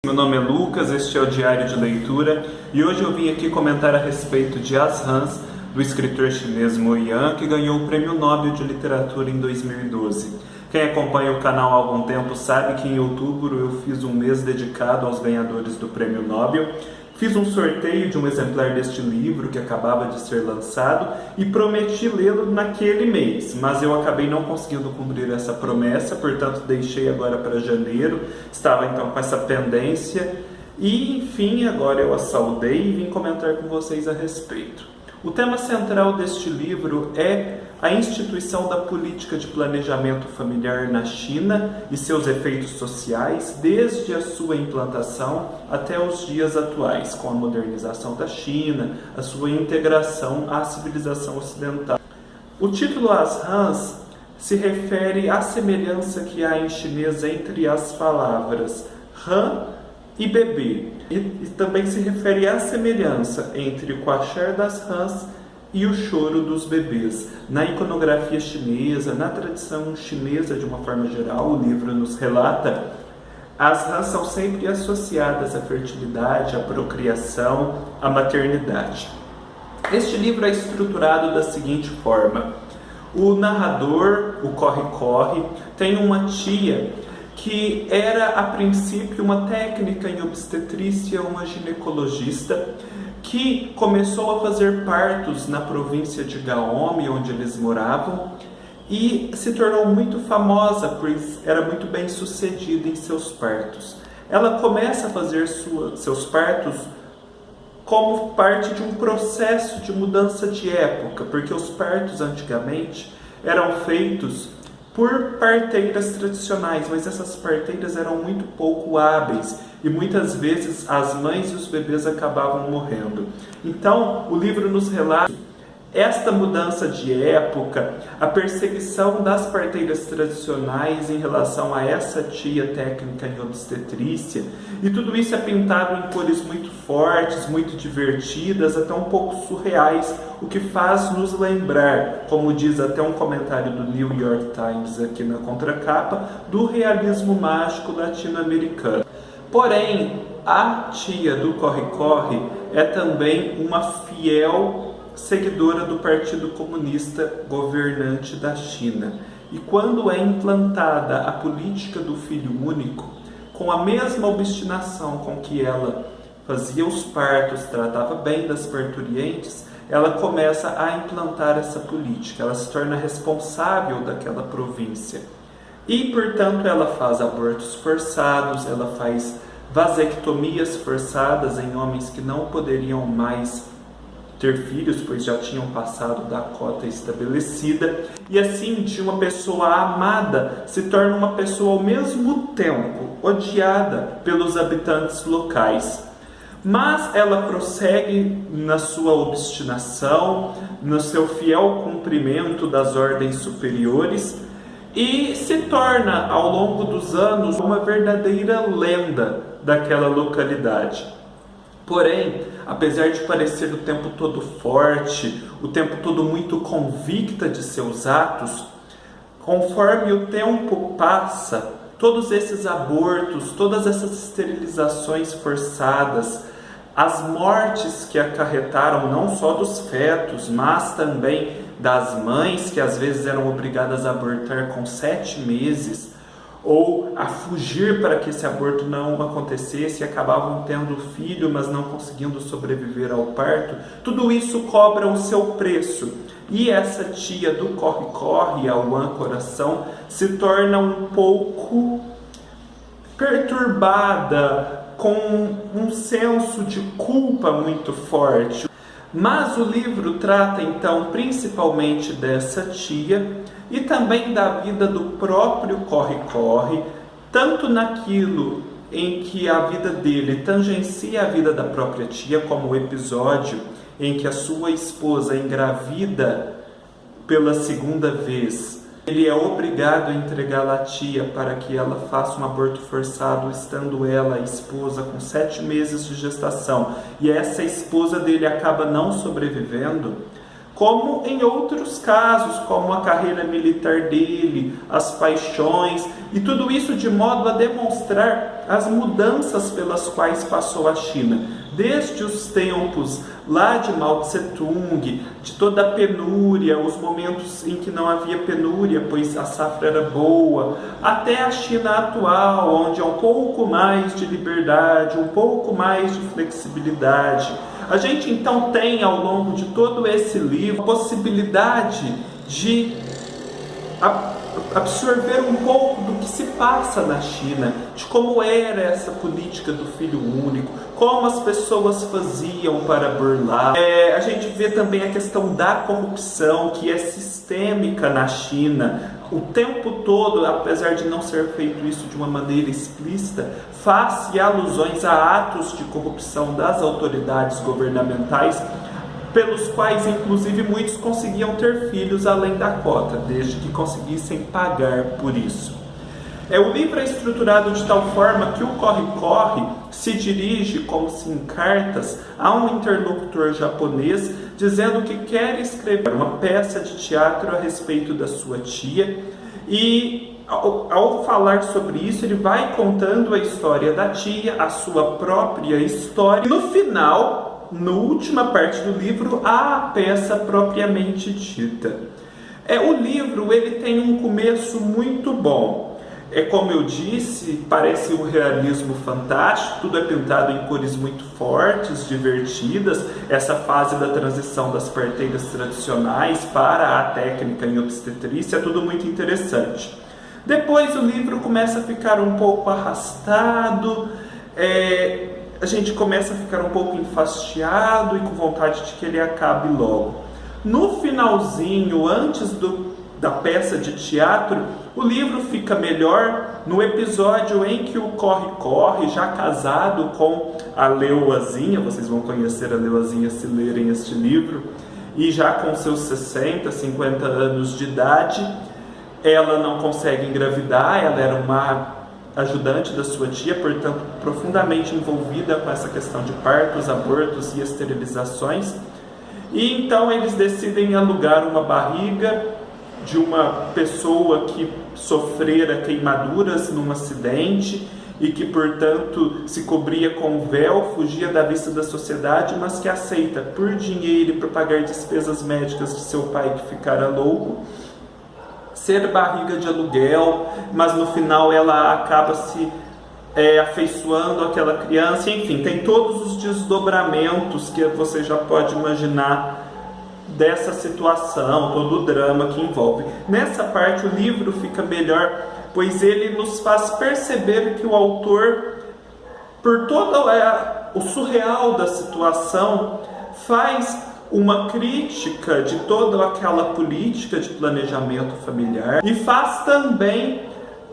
Meu nome é Lucas, este é o Diário de Leitura e hoje eu vim aqui comentar a respeito de As Rãs, do escritor chinês Mo Yan, que ganhou o Prêmio Nobel de Literatura em 2012. Quem acompanha o canal há algum tempo sabe que em outubro eu fiz um mês dedicado aos ganhadores do Prêmio Nobel. Fiz um sorteio de um exemplar deste livro que acabava de ser lançado e prometi lê-lo naquele mês, mas eu acabei não conseguindo cumprir essa promessa, portanto deixei agora para janeiro, estava então com essa pendência e enfim agora eu a saudei e vim comentar com vocês a respeito. O tema central deste livro é a instituição da política de planejamento familiar na China e seus efeitos sociais, desde a sua implantação até os dias atuais, com a modernização da China, a sua integração à civilização ocidental. O título As Rãs se refere à semelhança que há em chinês entre as palavras rã e bebê, e também se refere à semelhança entre o quachar das rãs e o choro dos bebês. Na iconografia chinesa, na tradição chinesa de uma forma geral, o livro nos relata, as rãs são sempre associadas à fertilidade, à procriação, à maternidade. Este livro é estruturado da seguinte forma: o narrador, o corre-corre, tem uma tia que era a princípio uma técnica em obstetrícia, uma ginecologista, que começou a fazer partos na província de Gaome, onde eles moravam, e se tornou muito famosa, pois era muito bem sucedida em seus partos. Ela começa a fazer seus partos como parte de um processo de mudança de época, porque os partos antigamente eram feitos por parteiras tradicionais, mas essas parteiras eram muito pouco hábeis e muitas vezes as mães e os bebês acabavam morrendo. Então, o livro nos relata esta mudança de época, a perseguição das parteiras tradicionais em relação a essa tia técnica em obstetrícia, e tudo isso é pintado em cores muito fortes, muito divertidas, até um pouco surreais, o que faz nos lembrar, como diz até um comentário do New York Times aqui na contracapa, do realismo mágico latino-americano. Porém, a tia do corre-corre é também uma fiel seguidora do Partido Comunista governante da China. E quando é implantada a política do filho único, com a mesma obstinação com que ela fazia os partos, tratava bem das parturientes, ela começa a implantar essa política, ela se torna responsável daquela província. E, portanto, ela faz abortos forçados, ela faz vasectomias forçadas em homens que não poderiam mais ter filhos, pois já tinham passado da cota estabelecida, e assim de uma pessoa amada se torna uma pessoa ao mesmo tempo odiada pelos habitantes locais. Mas ela prossegue na sua obstinação, no seu fiel cumprimento das ordens superiores e se torna, ao longo dos anos, uma verdadeira lenda daquela localidade. Porém, apesar de parecer o tempo todo forte, o tempo todo muito convicta de seus atos, conforme o tempo passa, todos esses abortos, todas essas esterilizações forçadas, as mortes que acarretaram não só dos fetos, mas também das mães, que às vezes eram obrigadas a abortar com 7 meses, ou a fugir para que esse aborto não acontecesse e acabavam tendo filho, mas não conseguindo sobreviver ao parto, tudo isso cobra o seu preço. E essa tia do corre-corre, a Wan Coração, se torna um pouco perturbada, com um senso de culpa muito forte. Mas o livro trata então principalmente dessa tia e também da vida do próprio corre-corre, tanto naquilo em que a vida dele tangencia a vida da própria tia, como o episódio em que a sua esposa engravida pela segunda vez. Ele é obrigado a entregá-la à tia para que ela faça um aborto forçado, estando ela, a esposa, com 7 meses de gestação. E essa esposa dele acaba não sobrevivendo. como em outros casos, como a carreira militar dele, as paixões, e tudo isso de modo a demonstrar as mudanças pelas quais passou a China, desde os tempos lá de Mao Tse-tung, de toda a penúria, os momentos em que não havia penúria, pois a safra era boa, até a China atual, onde há um pouco mais de liberdade, um pouco mais de flexibilidade. A gente então tem ao longo de todo esse livro a possibilidade de absorver um pouco do que se passa na China, de como era essa política do filho único, como as pessoas faziam para burlar. A gente vê também a questão da corrupção, que é sistêmica na China. O tempo todo, apesar de não ser feito isso de uma maneira explícita, faz-se alusões a atos de corrupção das autoridades governamentais, pelos quais, inclusive, muitos conseguiam ter filhos além da cota, desde que conseguissem pagar por isso. O livro é estruturado de tal forma que o corre-corre se dirige, como se em cartas, a um interlocutor japonês, dizendo que quer escrever uma peça de teatro a respeito da sua tia, e ao falar sobre isso, ele vai contando a história da tia, a sua própria história, e no final, na última parte do livro, há a peça propriamente dita. O livro ele tem um começo muito bom. Como eu disse, parece um realismo fantástico, tudo é pintado em cores muito fortes, divertidas, essa fase da transição das parteiras tradicionais para a técnica em obstetrícia, é tudo muito interessante. Depois o livro começa a ficar um pouco arrastado, a gente começa a ficar um pouco enfastiado e com vontade de que ele acabe logo. No finalzinho, antes da peça de teatro, o livro fica melhor no episódio em que o Corre-Corre, já casado com a Leoazinha, vocês vão conhecer a Leoazinha se lerem este livro, e já com seus 60, 50 anos de idade, ela não consegue engravidar, ela era uma ajudante da sua tia, portanto profundamente envolvida com essa questão de partos, abortos e esterilizações, e então eles decidem alugar uma barriga de uma pessoa que sofrera queimaduras num acidente e que, portanto, se cobria com véu, fugia da vista da sociedade, mas que aceita, por dinheiro e para pagar despesas médicas de seu pai que ficara louco, ser barriga de aluguel, mas no final ela acaba se afeiçoando àquela criança. Enfim, tem todos os desdobramentos que você já pode imaginar dessa situação, todo o drama que envolve. Nessa parte o livro fica melhor, pois ele nos faz perceber que o autor, por todo o surreal da situação, faz uma crítica de toda aquela política de planejamento familiar e faz também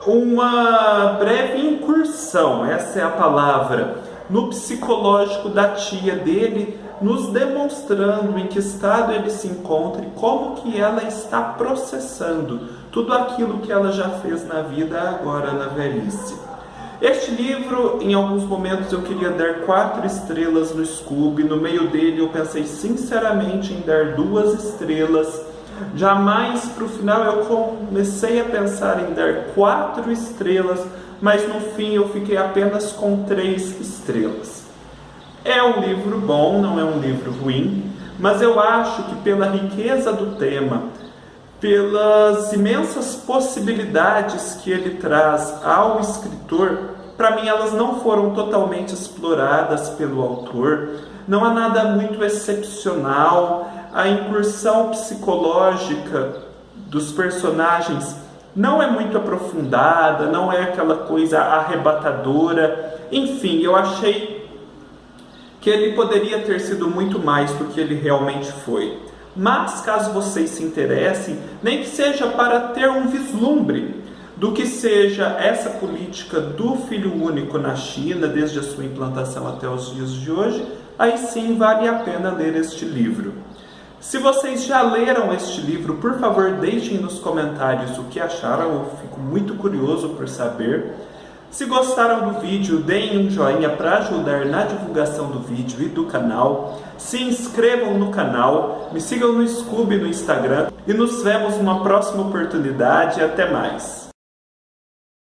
uma breve incursão, essa é a palavra, no psicológico da tia dele, nos demonstrando em que estado ele se encontra e como que ela está processando tudo aquilo que ela já fez na vida agora na velhice. Este livro, em alguns momentos eu queria dar 4 estrelas no Scooby, no meio dele eu pensei sinceramente em dar 2 estrelas, jamais para o final eu comecei a pensar em dar 4 estrelas, mas no fim eu fiquei apenas com 3 estrelas. É um livro bom, não é um livro ruim, mas eu acho que pela riqueza do tema, pelas imensas possibilidades que ele traz ao escritor, para mim elas não foram totalmente exploradas pelo autor, não há nada muito excepcional, a incursão psicológica dos personagens não é muito aprofundada, não é aquela coisa arrebatadora, enfim, eu achei que ele poderia ter sido muito mais do que ele realmente foi. Mas, caso vocês se interessem, nem que seja para ter um vislumbre do que seja essa política do filho único na China, desde a sua implantação até os dias de hoje, aí sim vale a pena ler este livro. Se vocês já leram este livro, por favor, deixem nos comentários o que acharam, eu fico muito curioso por saber. Se gostaram do vídeo, deem um joinha para ajudar na divulgação do vídeo e do canal. Se inscrevam no canal, me sigam no Scoob no Instagram e nos vemos numa próxima oportunidade. Até mais!